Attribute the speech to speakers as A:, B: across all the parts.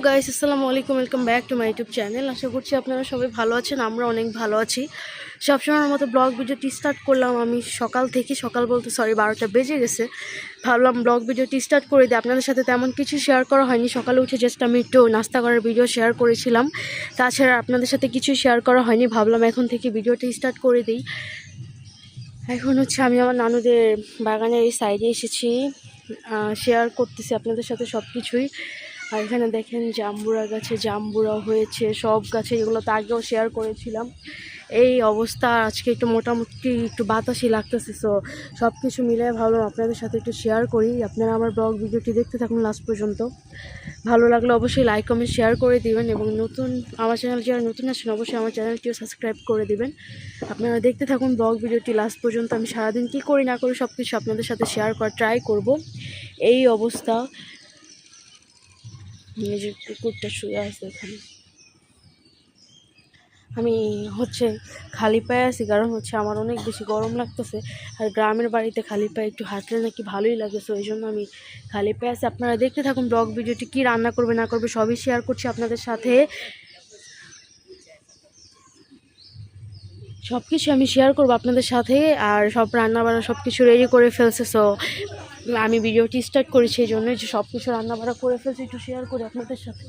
A: Guys, আসসালামু আলাইকুম, welcome back to my YouTube channel. আশা করছি আপনারা সবাই ভালো আছেন। আমরা অনেক ভালো আছি। সবসময়ের মতো ব্লগ ভিডিওটি স্টার্ট করলাম আমি সকাল থেকে। সকাল বলতে 12টা বেজে গেছে। ভাবলাম ব্লগ ভিডিওটি স্টার্ট করে দিই। আপনাদের সাথে তেমন কিছু শেয়ার করা হয়নি। সকালে উঠে জাস্ট আমি একটু নাস্তা করার ভিডিও শেয়ার করেছিলাম, তাছাড়া আপনাদের সাথে কিছু শেয়ার করা হয়নি। ভাবলাম এখন থেকে ভিডিওটি স্টার্ট করে দিই। এখন আমি আমার নানুদের বাগানের এই সাইডে এসেছি, শেয়ার করতেছি আপনাদের সাথে সব কিছুই। আর এখানে দেখেন জাম্বুরা গাছে জাম্বুরা হয়েছে, সব গাছে, এগুলো তো আগেও শেয়ার করেছিলাম। এই অবস্থা, আজকে একটু মোটামুটি একটু বাতাসই লাগতেছে। সো সব কিছু মিলে ভাবলাম আপনাদের সাথে একটু শেয়ার করি। আপনারা আমার ব্লগ ভিডিওটি দেখতে থাকুন লাস্ট পর্যন্ত। ভালো লাগলে অবশ্যই লাইক কমেন্ট শেয়ার করে দিবেন, এবং আমার চ্যানেল যারা নতুন আছেন অবশ্যই আমার চ্যানেলটিও সাবস্ক্রাইব করে দিবেন। আপনারা দেখতে থাকুন ব্লগ ভিডিওটি লাস্ট পর্যন্ত। আমি সারাদিন কী করি না করি সব কিছু আপনাদের সাথে শেয়ার করার ট্রাই করব। এই অবস্থা, এই যে কুকুরটা শুয়ে আছে এখানে। আমি খালি পায়ে আছি, কারণ আমার অনেক বেশি গরম লাগতেছে। আর গ্রামের বাড়িতে খালি পায়ে একটু হাঁটলে নাকি ভালোই লাগে। সো এই জন্য আমি খালি পায়ে আছি। আপনারা দেখতে থাকুন ব্লগ ভিডিওটি, কী রান্না করবে না করবে সবই শেয়ার করছি আপনাদের সাথে। সব কিছু আমি শেয়ার করবো আপনাদের সাথে। আর সব রান্নাবাড়া সব কিছু রেডি করে ফেলছে। সো আমি ভিডিওটি স্টার্ট করেছি এই জন্যই যে সব কিছু রান্নাবাড়া করে ফেলছি, একটু শেয়ার করি আপনাদের সাথে।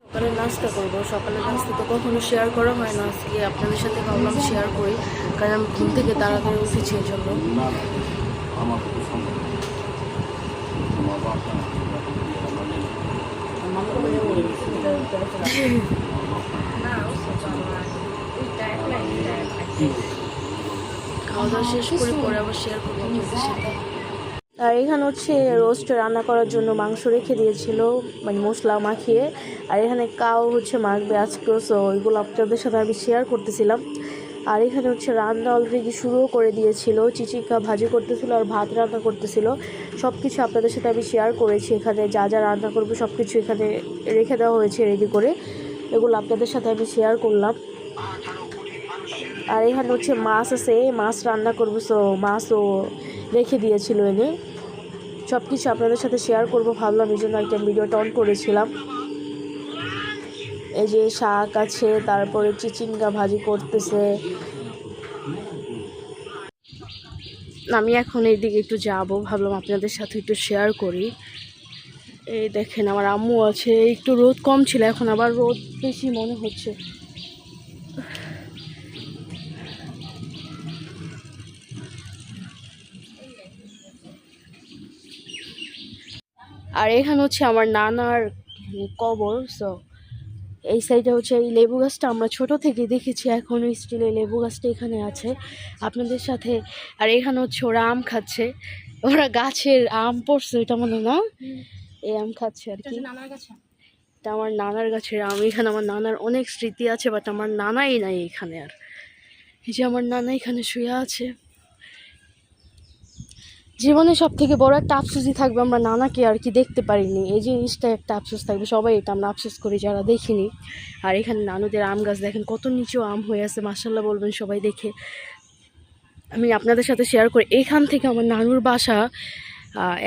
A: সকালে নাস্তা করবো, সকালে নাস্তা তো কখনো শেয়ার করা হয় না, আজকে আপনাদের সাথে ভাবলাম শেয়ার করি, কারণ আমি ঘুম থেকে তাড়াতাড়ি উঠেছি এই জন্য। খাওয়া দাওয়া শেষ করে পরে আবার শেয়ার করবো আপনাদের সাথে। আর এখানে রোস্ট রান্না করার জন্য মাংস রেখে দিয়েছিল, মানে মশলা মাখিয়ে। আর এখানে কাউ মাখবে আজকেও। সো ওইগুলো আপনাদের সাথে আমি শেয়ার করতেছিলাম। আর এখানে রান্না অলরেডি শুরুও করে দিয়েছিল, চিচিকা ভাজি করতেছিল আর ভাত রান্না করতেছিল। সব কিছু আপনাদের সাথে আমি শেয়ার করেছি। এখানে যা যা রান্না করবো সব কিছু এখানে রেখে দেওয়া হয়েছে রেডি করে, এগুলো আপনাদের সাথে আমি শেয়ার করলাম। আর এখানে মাছ আছে, মাছ রান্না করবো। সো মাছও রেখে দিয়েছিল এনে। সব কিছু আপনাদের সাথে শেয়ার করবো ভাবলাম, এই জন্য একটা ভিডিওটা অন করেছিলাম। এই যে শাক আছে, তারপরে চিচিঙ্গা ভাজি করতেছে। আমি এখন এইদিকে একটু যাব, ভাবলাম আপনাদের সাথে একটু শেয়ার করি। এই দেখেন আমার আম্মু আছে। একটু রোদ কম ছিল, এখন আবার রোদ বেশি মনে হচ্ছে। আর এখানে আমার নানার কবর। সো এই সাইডে এই লেবু গাছটা আমরা ছোট থেকে দেখেছি, এখন স্টিল এই লেবু গাছটা এখানে আছে আপনাদের সাথে। আর এখানে ওরা আম খাচ্ছে, ওরা গাছের আম পড়ছে, এটা মনে না, এই আম খাচ্ছে আর কি। এটা আমার নানার গাছের আম। এখানে আমার নানার অনেক স্মৃতি আছে, বাট আমার নানাই নাই এখানে। আর এই যে আমার নানা এখানে শুয়ে আছে। জীবনে সব থেকে বড় একটা আফসোসই থাকবে, আমরা নানাকে আর কি দেখতে পারিনি। এই জিনিসটা একটা আফসোস থাকবে, সবাই এটা আমরা আফসোস করি যারা দেখিনি। আর এখানে নানুদের আম গাছ দেখেন কত নিচেও আম হয়ে আছে, মাশাআল্লাহ বলবেন সবাই দেখে। আমি আপনাদের সাথে শেয়ার করি, এখান থেকে আমার নানুর বাসা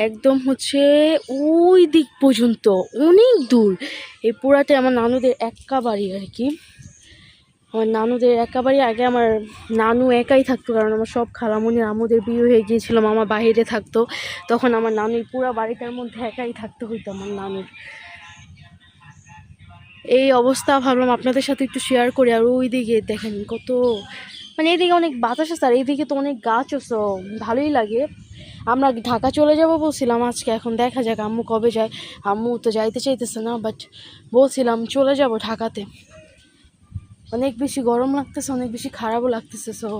A: একদম ওই দিক পর্যন্ত, অনেক দূর। এই পুরাটাই আমার নানুদের একা বাড়ি আর কি। আমার নানুদের একেবারে আগে আমার নানু একাই থাকতো, কারণ আমার সব খালামুনি আমুদের বিয়ে হয়ে গিয়েছিল, মামা বাইরে থাকতো। তখন আমার নানুর পুরো বাড়িটার মধ্যে একাই থাকতে হইতো আমার নানুর। এই অবস্থা, ভাবলাম আপনাদের সাথে একটু শেয়ার করি। আর ওই দিকে দেখেন কত, মানে এইদিকে অনেক বাতাস আছে, আর এইদিকে তো অনেক গাছ আছে, ভালোই লাগে। আমরা ঢাকা চলে যাব বলছিলাম আজকে, এখন দেখা যাক আম্মু কবে যায়। আম্মু তো যাইতে চাইতেছে না, বাট বলছিলাম চলে যাব ঢাকাতে। অনেক বেশি গরম লাগতেছে, অনেক বেশি খারাপও লাগতেছে। সো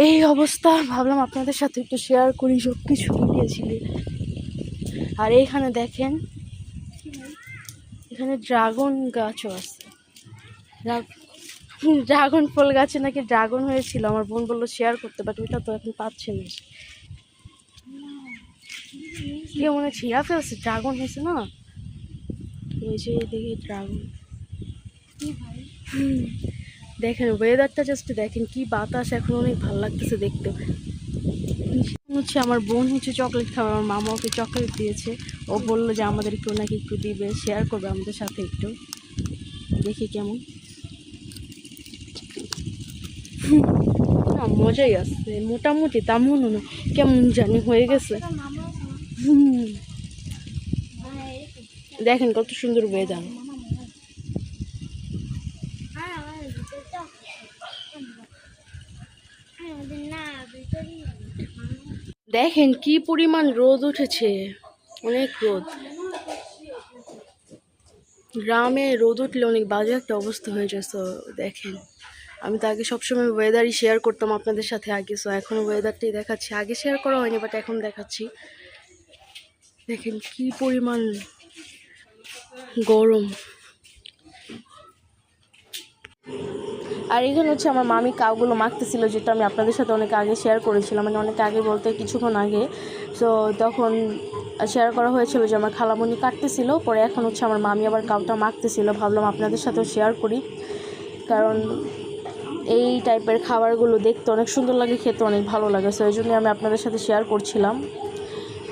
A: এই অবস্থা, ভাবলাম আপনাদের সাথে একটু শেয়ার করি সব কিছু দিয়েছিল। আর এইখানে দেখেন, এখানে ড্রাগন গাছও আছে। ড্রাগন ফল গাছে নাকি ড্রাগন হয়েছিল, আমার বোন বললো শেয়ার করতে, বাট ওইটা তো এখন পাচ্ছে না। কেউ মনে ছিঁড়া ফেলছে, ড্রাগন হয়েছে না, এই যে এদিকে ড্রাগন। দেখেন ওয়েদারটা জাস্ট দেখেন, কি বাতাস, এখন অনেক ভালো লাগতেছে দেখতে। হচ্ছে আমার বোন হচ্ছে চকলেট খাবে, আমার মামা ওকে চকলেট দিয়েছে। ও বললো যে আমাদেরকেও নাকি একটু দিবে, শেয়ার করবে আমাদের সাথে একটু, দেখি কেমন। না মজাই আসছে মোটামুটি, তেমন না কেমন জানি হয়ে গেছে। দেখেন কত সুন্দর ওয়েদার। দেখেন কি পরিমাণ রোদ উঠেছে, অনেক রোদ। গ্রামে রোদ উঠলে অনেক বাজে একটা অবস্থা হয়ে যায়। তো দেখেন আমি তো আগে সবসময় ওয়েদারই শেয়ার করতাম আপনাদের সাথে আগে, সো এখন ওয়েদারটাই দেখাচ্ছি। আগে শেয়ার করা হয়নি বাট এখন দেখাচ্ছি। দেখেন কি পরিমাণ গরম। আর এখানে হচ্ছে আমার মামি কাউগুলো মাখতেছিল, যেটা আমি আপনাদের সাথে অনেক আগে শেয়ার করেছিলাম, মানে অনেক আগে বলতে কিছুক্ষণ আগে। সো তখন শেয়ার করা হয়েছিল যে আমার খালামণি কাটতেছিল, পরে এখন হচ্ছে আমার মামি আবার কাউটা মাখতেছিল। ভাবলাম আপনাদের সাথেও শেয়ার করি, কারণ এই টাইপের খাবারগুলো দেখতে অনেক সুন্দর লাগে, খেতে অনেক ভালো লাগে। সো এই জন্যই আমি আপনাদের সাথে শেয়ার করছিলাম,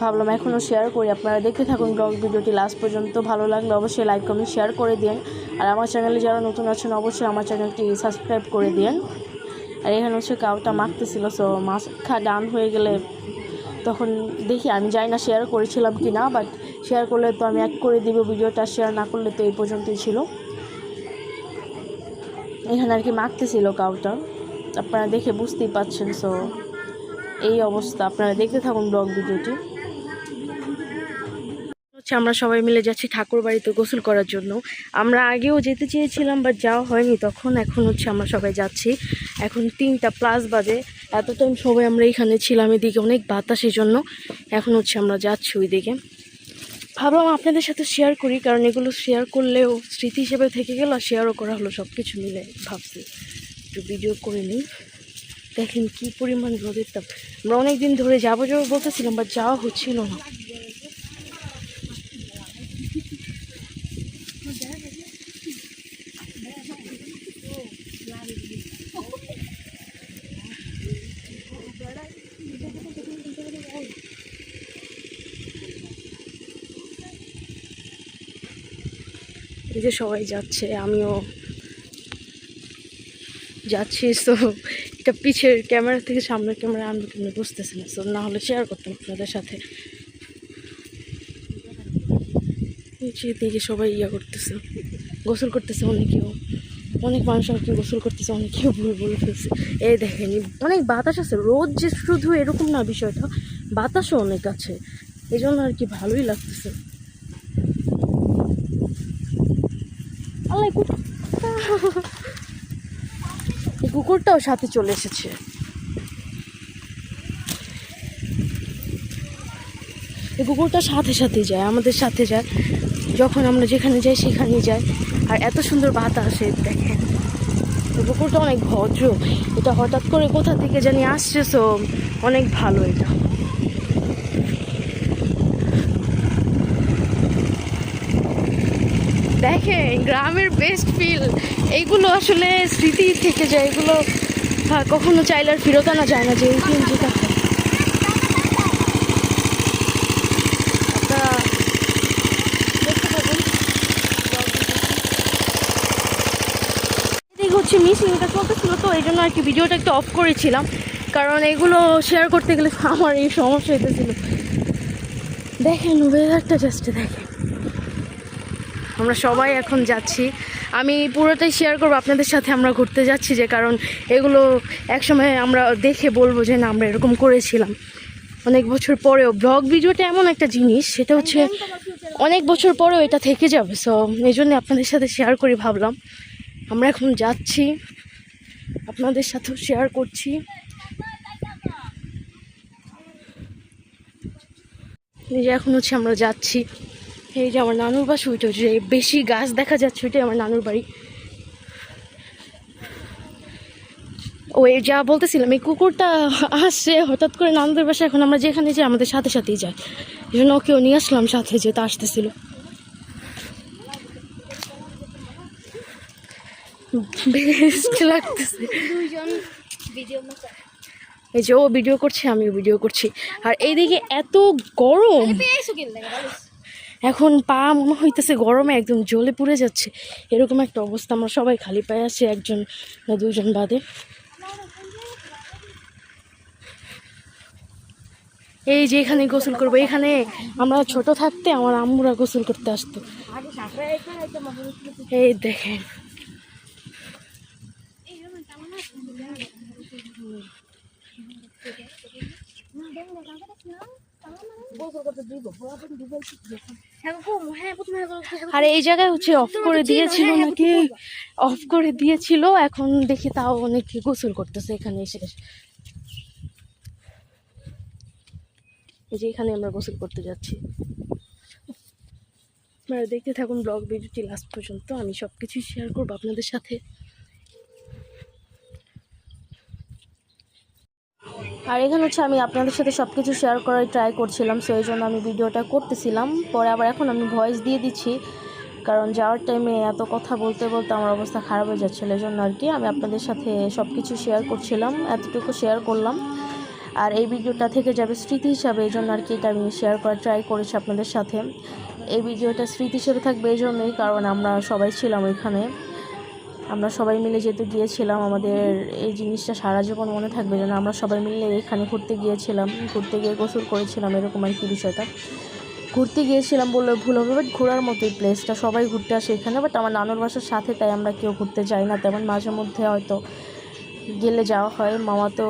A: ভাবলাম এখনও শেয়ার করি। আপনারা দেখতে থাকুন ব্লগ ভিডিওটি লাস্ট পর্যন্ত। ভালো লাগলে অবশ্যই লাইক কমেন্ট শেয়ার করে দিন। আর আমার চ্যানেলে যারা নতুন আছেন অবশ্যই আমার চ্যানেলটি সাবস্ক্রাইব করে দিন। আর এখানে হচ্ছে কাউটা মাখতেছিল, সো মাখা ডান হয়ে গেলে তখন দেখি, আমি জানি না শেয়ার করেছিলাম কি না, বাট শেয়ার করলে তো আমি এক করে দিব ভিডিওটা, শেয়ার না করলে তো এই পর্যন্তই ছিল। এখানে আর কি মাখতেছিল কাউটা, আপনারা দেখে বুঝতেই পাচ্ছেন। সো এই অবস্থা, আপনারা দেখতে থাকুন ব্লগ ভিডিওটি। আমরা সবাই মিলে যাচ্ছি ঠাকুর বাড়িতে গোসল করার জন্য। আমরা আগেও যেতে চেয়েছিলাম বাট যাওয়া হয়নি তখন। এখন হচ্ছে আমরা সবাই যাচ্ছি, এখন 3টা+ বাজে। এত টাইম সবাই আমরা এখানে ছিলাম, এদিকে অনেক বাতাস, এই জন্য এখন হচ্ছে আমরা যাচ্ছি ওইদিকে। ভাবলাম আপনাদের সাথে শেয়ার করি, কারণ এগুলো শেয়ার করলেও স্মৃতি হিসেবে থেকে গেল, আর শেয়ারও করা হলো, সব কিছু মিলে ভাবছি একটু ভিডিও করে নিই। দেখেন কি পরিমাণ রোদের তাপ। আমরা অনেক দিন ধরে যাবো বলতেছিলাম বাট যাওয়া হচ্ছিল না। এই যে সবাই যাচ্ছে, আমিও যাচ্ছি। সো এটা পিছের ক্যামেরা থেকে সামনের ক্যামেরা আনবো কেমন বুঝতেছি না, সো না হলে শেয়ার করতাম আপনাদের সাথে। দিকে সবাই করতেছে, গোসল করতেছে, অনেক মানুষ আর কি গোসল করতেছে, অনেকেও ভুল বলে ফেলছে। এই দেখেন অনেক বাতাস আছে, রোদ যে শুধু এরকম না বিষয়টা, বাতাসও অনেক আছে, এই জন্য আর কি ভালোই লাগতেছে। এই কুকুরটাও সাথে চলে এসেছে। এই কুকুরটা সাথে সাথে যায়, আমাদের সাথে যায়, যখন আমরা যেখানে যাই সেখানেই যায়। আর এত সুন্দর বাতাসে দেখেন, কুকুরটা অনেক ভদ্র। এটা হঠাৎ করে কোথা থেকে জানি আসছে, সো অনেক ভালো। এটা দেখেন গ্রামের বেস্ট ফিল, এইগুলো আসলে স্মৃতি থেকে যায়, এগুলো কখনো চাইলে আর ফেরত আনা যায় না। যে এই দিন যেটা আপনারা দেখতে পাবেন। এদিকে হচ্ছে মিসিংটা চলতেছিল, তো এই জন্য আর কি ভিডিওটা একটু অফ করেছিলাম, কারণ এগুলো শেয়ার করতে গেলে আমার এই সমস্যা হইতেছিল। দেখেন ওয়েদারটা জাস্ট দেখেন। আমরা সবাই এখন যাচ্ছি, আমি পুরোটাই শেয়ার করবো আপনাদের সাথে। আমরা ঘুরতে যাচ্ছি যে কারণ এগুলো একসময় আমরা দেখে বলবো যে না আমরা এরকম করেছিলাম। অনেক বছর পরেও ব্লগ ভিডিওটা এমন একটা জিনিস, সেটা হচ্ছে অনেক বছর পরেও এটা থেকে যাবে। সো এই জন্য আপনাদের সাথে শেয়ার করি ভাবলাম। আমরা এখন যাচ্ছি, আপনাদের সাথেও শেয়ার করছি। এই যে এখন হচ্ছে আমরা যাচ্ছি, এই যে আমার নানুর বাসা, ওইটা যে বেশি গাছ দেখা যাচ্ছে ওইটাই আমার নানুর বাড়ি। ওই যা বলতেছিলাম, এই কুকুরটা আসছে হঠাৎ করে নানুদের বাসা, এখন আমরা যেখানে যাই আমাদের সাথে সাথেই যায়, এই জন্য ওকেও নিয়ে আসলাম সাথে, যেতে আসতেছিল। বেস্ট লাগতেছে। এই যে ও ভিডিও করছে, আমিও ভিডিও করছি। আর এইদিকে এত গরম, এখন পা মনে হইতেছে গরমে একদম জ্বলে পুড়ে যাচ্ছে, এরকম একটা অবস্থা। আমরা সবাই খালি পায়ে আছি, একজন না দুজন বাদে। এই যে এখানে গোসল করবো, এখানে আমরা ছোট থাকতে আমার আম্মুরা গোসল করতে আসতো। এই দেখেন আর এই জায়গায় হচ্ছে অফ করে দিয়েছিল নাকি, অফ করে দিয়েছিল, এখন দেখি তাও অনেকে গোসল করতেছে এখানে এসে। এই যে এখানে আমরা গোসল করতে যাচ্ছি। আপনারা দেখতে থাকুন ব্লগ ভিডিওটি লাস্ট পর্যন্ত, আমি সব কিছুই শেয়ার করবো আপনাদের সাথে। আর এখানে হচ্ছে আমি আপনাদের সাথে সব কিছু শেয়ার করার ট্রাই করছিলাম, সো এই জন্য আমি ভিডিওটা করতেছিলাম। পরে আবার এখন আমি ভয়েস দিয়ে দিচ্ছি, কারণ যাওয়ার টাইমে এত কথা বলতে বলতে আমার অবস্থা খারাপ হয়ে যাচ্ছিলো। এই জন্য আর কি আমি আপনাদের সাথে সব কিছু শেয়ার করছিলাম, এতটুকু শেয়ার করলাম। আর এই ভিডিওটা থেকে যাবে স্মৃতি হিসাবে, এই জন্য আর কি এটা আমি শেয়ার করার ট্রাই করেছি আপনাদের সাথে। এই ভিডিওটা স্মৃতি হিসেবে থাকবে এই জন্যই, কারণ আমরা সবাই ছিলাম ওইখানে, আমরা সবাই মিলে যেহেতু গিয়েছিলাম, আমাদের এই জিনিসটা সারা জীবন মনে থাকবে যেন আমরা সবাই মিলে এখানে ঘুরতে গিয়েছিলাম, ঘুরতে গিয়ে গোসল করেছিলাম, এরকম আর কি বিষয়টা। ঘুরতে গিয়েছিলাম বললে ভুল হবে, বাট ঘোরার মতোই প্লেসটা, সবাই ঘুরতে আসে এখানে। বাট আমার নানুর বাসার সাথে, তাই আমরা কেউ ঘুরতে যাই না তেমন, মাঝে মধ্যে হয়তো গেলে যাওয়া হয়। মামা তো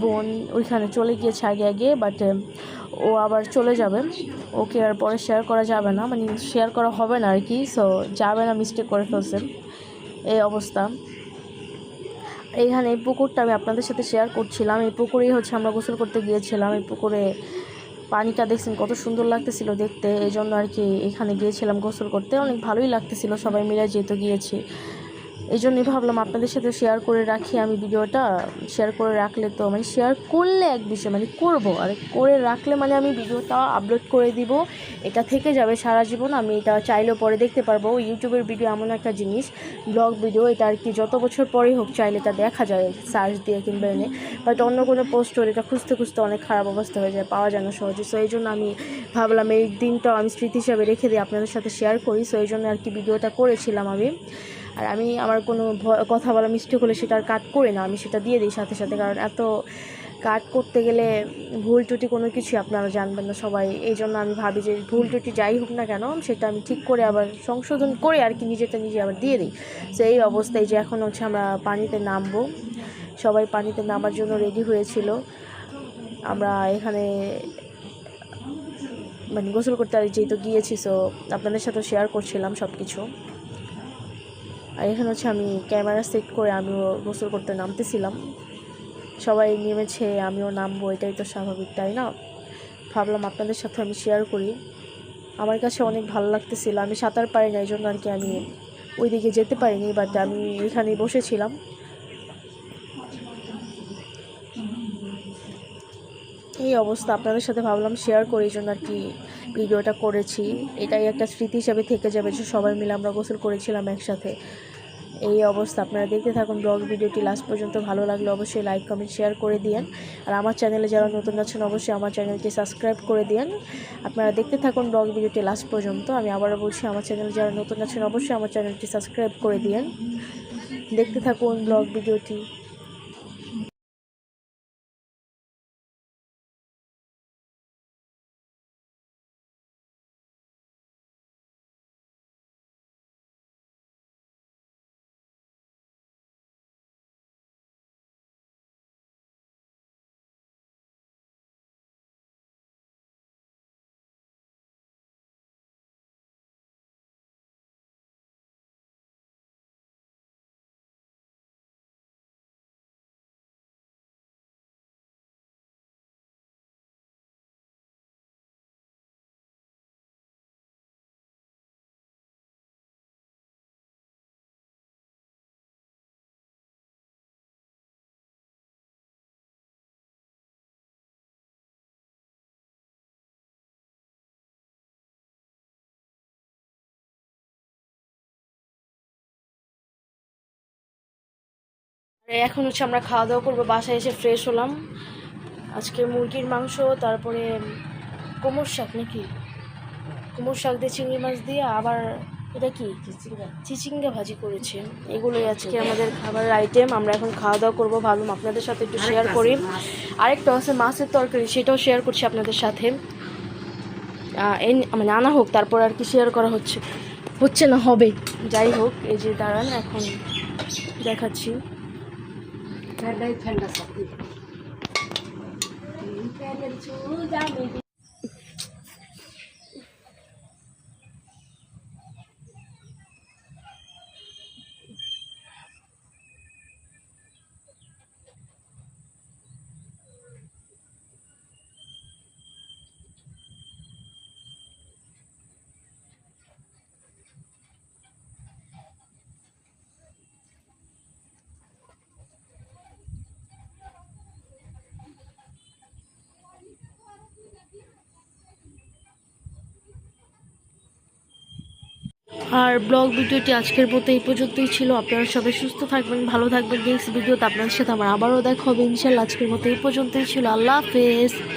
A: বোন ওইখানে চলে গিয়েছে আগে আগে, বাট ও আবার চলে যাবে, ওকে আর পরে শেয়ার করা যাবে না, মানে শেয়ার করা হবে না আর কি, সো যাবে না, মিস্টেক করে ফেলছে, এই অবস্থা। এইখানে এই পুকুরটা আমি আপনাদের সাথে শেয়ার করছিলাম, এই পুকুরেই হচ্ছে আমরা গোসল করতে গিয়েছিলাম। এই পুকুরে পানিটা দেখছেন কত সুন্দর লাগতেছিল দেখতে, এই জন্য আর কি এখানে গিয়েছিলাম গোসল করতে, অনেক ভালোই লাগতেছিল সবাই মিলে যেহেতু গিয়েছি। এই জন্যই ভাবলাম আপনাদের সাথে শেয়ার করে রাখি আমি ভিডিওটা। শেয়ার করে রাখলে তো মানে শেয়ার করলে এক বিষয়, মানে করবো, আর করে রাখলে মানে আমি ভিডিওটা আপলোড করে দিব, এটা থেকে যাবে সারা জীবন, আমি এটা চাইলেও পরে দেখতে পারবো। ইউটিউবের ভিডিও এমন একটা জিনিস, ব্লগ ভিডিও, এটা আর কি যত বছর পরেই হোক চাইলে এটা দেখা যায় সার্চ দিয়ে কিংবা এনে, বাট অন্য কোনো পোস্ট হলে এটা খুঁজতে খুঁজতে অনেক খারাপ অবস্থা হয়ে যায়, পাওয়া যায় না সহজে। সো এই জন্য আমি ভাবলাম এই দিনটা আমি স্মৃতি হিসাবে রেখে দিই, আপনাদের সাথে শেয়ার করি। সো এই জন্য আর কি ভিডিওটা করেছিলাম আমি। আর আমি আমার কোনো কথা বলা মিস্টেক হলে সেটা আর কাট করে না, আমি সেটা দিয়ে দিই সাথে সাথে, কারণ এত কাট করতে গেলে ভুল ত্রুটি কোনো কিছুই আপনারা জানবেন না সবাই, এই জন্য আমি ভাবি যে ভুল ত্রুটি যাই হোক না কেন সেটা আমি ঠিক করে আবার সংশোধন করে আর কি নিজেটা নিজে আবার দিয়ে দিই। তো এই অবস্থায় যে এখন হচ্ছে আমরা পানিতে নামবো, সবাই পানিতে নামার জন্য রেডি হয়েছিল। আমরা এখানে মানে গোসল করতে আর যেহেতু গিয়েছি, সো আপনাদের সাথে শেয়ার করছিলাম সব কিছু। আর এখানে হচ্ছে আমি ক্যামেরা সেট করে আমিও গোসল করতে নামতেছিলাম, সবাই নেমেছে আমিও নামবো, এটাই তো স্বাভাবিক তাই না। ভাবলাম আপনাদের সাথে আমি শেয়ার করি, আমার কাছে অনেক ভালো লাগতেছিল। আমি সাঁতার পারি না, এই জন্য আর কি আমি ওইদিকে যেতে পারিনি, বাট আমি এখানেই বসেছিলাম। এই অবস্থা আপনাদের সাথে ভাবলাম শেয়ার করি, এই জন্য আর কি ভিডিওটা করেছি। এটাই একটা স্মৃতি হিসাবে থেকে যাবে যে সবাই মিলে আমরা গোসল করেছিলাম একসাথে। এই অবস্থা, আপনারা দেখতে থাকুন ব্লগ ভিডিওটি লাস্ট পর্যন্ত। ভালো লাগলে অবশ্যই লাইক কমেন্ট শেয়ার করে দিন, আর আমার চ্যানেলে যারা নতুন আছেন অবশ্যই আমার চ্যানেলটি সাবস্ক্রাইব করে দিন। আপনারা দেখতে থাকুন ব্লগ ভিডিওটি লাস্ট পর্যন্ত। আমি আবারও বলছি, আমার চ্যানেলে যারা নতুন আছেন অবশ্যই আমার চ্যানেলটি সাবস্ক্রাইব করে দিন। দেখতে থাকুন ব্লগ ভিডিওটি। এখন হচ্ছে আমরা খাওয়া দাওয়া করবো, বাসায় এসে ফ্রেশ হলাম। আজকে মুরগির মাংস, তারপরে কুমড়োর শাক, নাকি কুমড়োর শাক দিয়ে চিংড়ি মাছ দিয়ে, আবার এটা কি চিচিঙ্গা ভাজি করেছে। এগুলোই আজকে আমাদের খাবারের আইটেম। আমরা এখন খাওয়া দাওয়া করবো, ভাবলাম আপনাদের সাথে একটু শেয়ার করি। আরেকটা আছে মাছের তরকারি, সেটাও শেয়ার করছি আপনাদের সাথে। মানে আনা হোক, তারপর আর কি শেয়ার করা হচ্ছে না, হবে। যাই হোক, এই যে দাঁড়ান, এখন দেখাচ্ছি। আর ব্লগ ভিডিওটি আজকের মতো এই পর্যন্তই ছিল। আপনারা সবাই সুস্থ থাকবেন, ভালো থাকবেন। নেক্সট ভিডিওতে আপনাদের সাথে আমার আবারও দেখা হবে ইনশাল্লাহ। আজকের মতো এই পর্যন্তই ছিল। আল্লাহ হাফেজ।